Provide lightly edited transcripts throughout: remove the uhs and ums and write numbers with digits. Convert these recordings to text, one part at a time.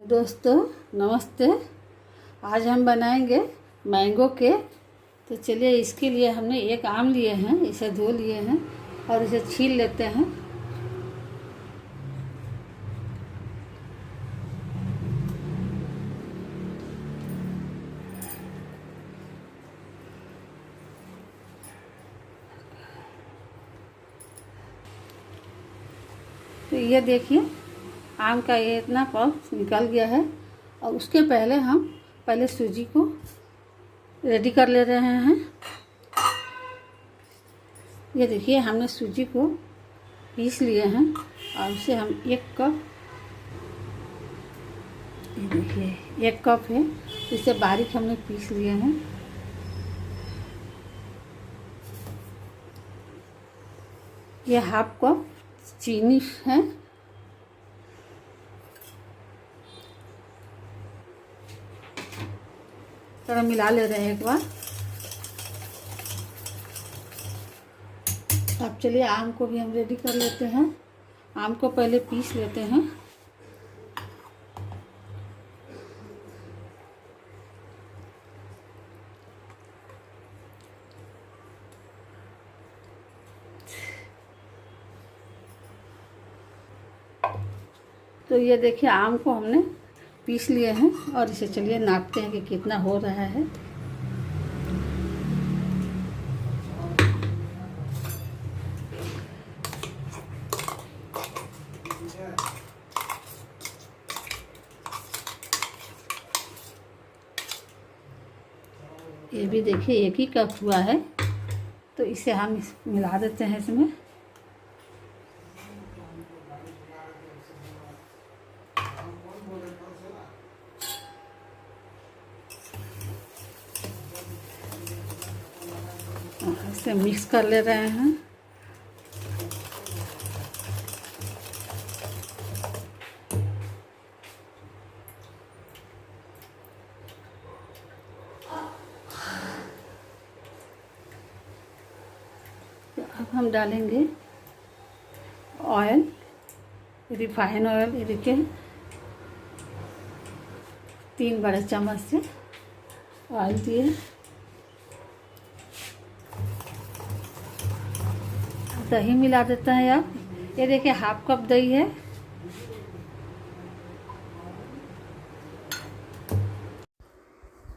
दोस्तों नमस्ते। आज हम बनाएंगे मैंगो केक। तो चलिए, इसके लिए हमने एक आम लिए हैं, इसे धो लिए हैं और इसे छील लेते हैं। तो ये देखिए, आम का ये इतना पल्प निकल गया है। और उसके पहले सूजी को रेडी कर ले रहे हैं। ये देखिए, हमने सूजी को पीस लिए हैं और उसे हम 1 कप, ये देखिए 1 कप है, इसे बारीक हमने पीस लिए हैं। ये 1/2 कप चीनी है। थोड़ा मिला ले रहे हैं एक बार। अब चलिए, आम को भी हम रेडी कर लेते हैं। आम को पहले पीस लेते हैं। तो ये देखिए, आम को हमने पीस लिए हैं और इसे चलिए नापते हैं कि कितना हो रहा है। ये भी देखिए 1 ही कप हुआ है, तो इसे हम मिला देते हैं इसमें। इसे मिक्स कर ले रहे हैं। तो अब हम डालेंगे ऑयल, रिफाइन ऑयल। ये देखिए 3 बड़े चम्मच से ऑयल दिए। दही मिला देते हैं आप। ये देखिए 1/2 कप दही है।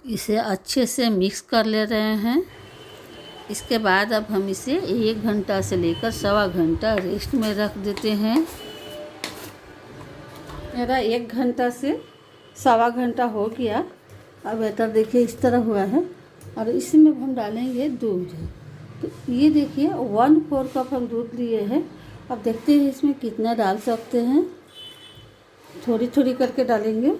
इसे अच्छे से मिक्स कर ले रहे हैं। इसके बाद अब हम इसे 1 घंटा से लेकर 1.25 घंटा रेस्ट में रख देते हैं। मेरा 1 घंटा से 1.25 घंटा हो गया। अब बैटर देखिए इस तरह हुआ है और इसमें हम डालेंगे दूध। तो ये देखिए 1/4 कप हम दूध लिए हैं। अब देखते हैं इसमें कितना डाल सकते हैं। थोड़ी थोड़ी करके डालेंगे।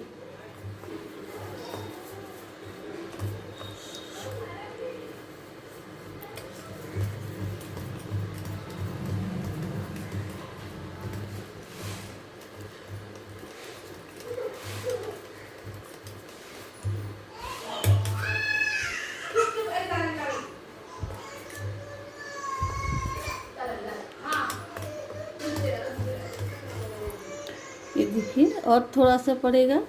ये देखिए और थोड़ा सा पड़ेगा।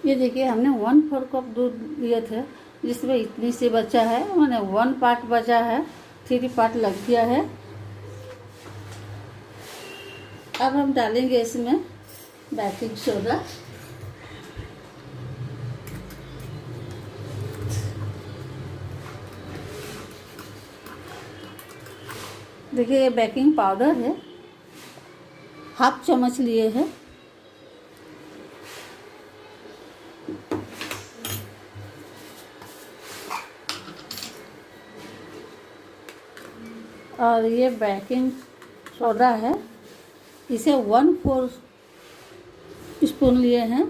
ये देखिए, हमने 1/4 कप दूध लिए थे, जिसमें इतनी सी बचा है, मैंने 1 पार्ट बचा है, 3 पार्ट लग गया है। अब हम डालेंगे इसमें बेकिंग सोडा। देखिए ये बेकिंग पाउडर है, 1/2 चम्मच लिए हैं। और ये बेकिंग सोडा है, इसे 1/4 स्पून लिए हैं।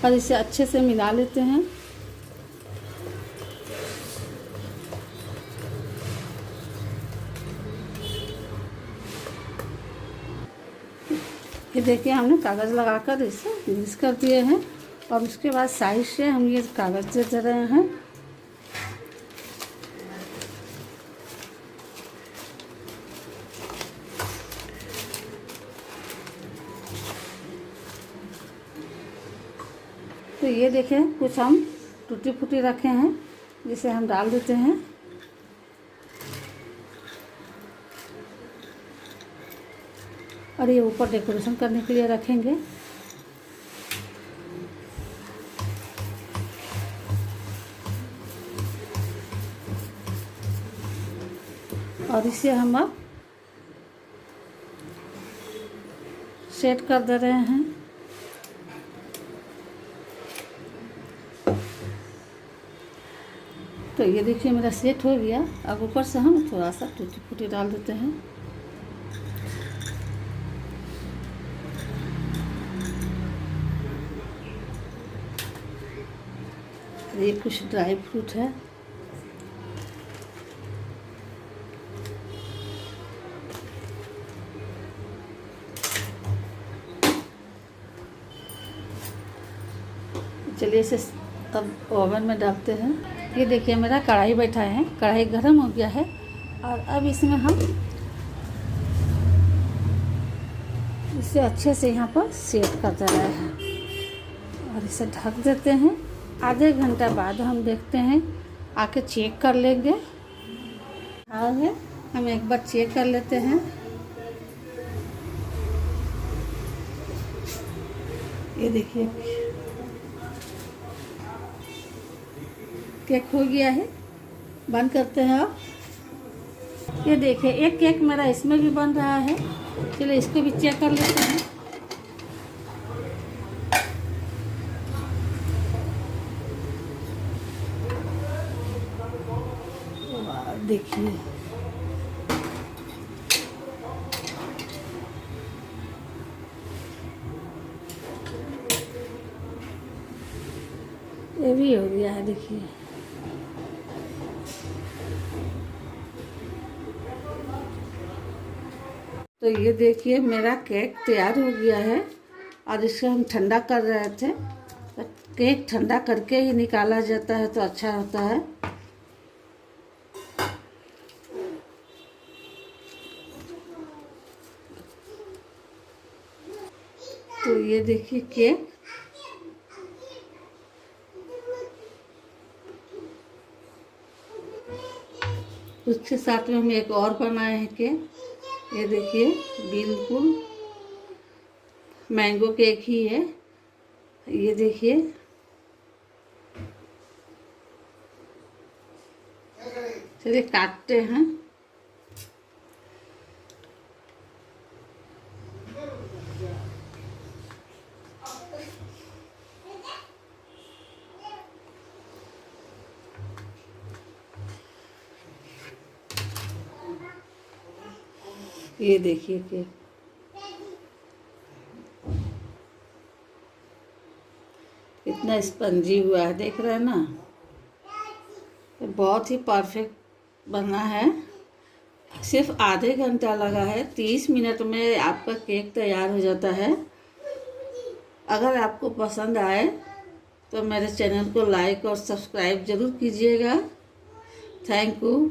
और इसे अच्छे से मिला लेते हैं। ये देखिए हमने कागज़ लगाकर इसे मिक्स कर दिए हैं और उसके बाद साइड से हम ये कागज़ दे रहे हैं। तो ये देखें कुछ हम टूटी फूटी रखे हैं जिसे हम डाल देते हैं। और ये ऊपर डेकोरेशन करने के लिए रखेंगे। और इसे हम अब सेट कर दे रहे हैं। तो ये देखिए मेरा सेट हो गया। अब ऊपर से हम थोड़ा सा टूटी फूटी डाल देते हैं। ये कुछ ड्राई फ्रूट है। चलिए इसे अब ओवन में डालते हैं। ये देखिए मेरा कढ़ाई बैठा है, कढ़ाई गर्म हो गया है और अब इसमें हम इसे अच्छे से यहाँ पर सेट कर दे रहे हैं और इसे ढक देते हैं। आधे घंटा बाद हम देखते हैं, आके चेक कर लेंगे। हाँ है, हम एक बार चेक कर लेते हैं। ये देखिए केक हो गया है। बंद करते हैं अब। ये देखिए एक केक मेरा इसमें भी बन रहा है। चलिए इसको भी चेक कर लेते हैं। देखिए ये भी हो गया है। देखिए तो ये देखिए मेरा केक तैयार हो गया है और इसको हम ठंडा कर रहे थे। तो केक ठंडा करके ही निकाला जाता है तो अच्छा होता है। तो ये देखिए केक उसके साथ में हम एक और बनाए हैं केक। ये देखिए बिल्कुल मैंगो केक ही है। ये देखिए चलिए काटते हैं। ये देखिए केक इतना स्पंजी हुआ है, देख रहे हैं ना। तो बहुत ही परफेक्ट बना है। सिर्फ आधे घंटा लगा है, 30 मिनट में आपका केक तैयार हो जाता है। अगर आपको पसंद आए तो मेरे चैनल को लाइक और सब्सक्राइब ज़रूर कीजिएगा। Thank you.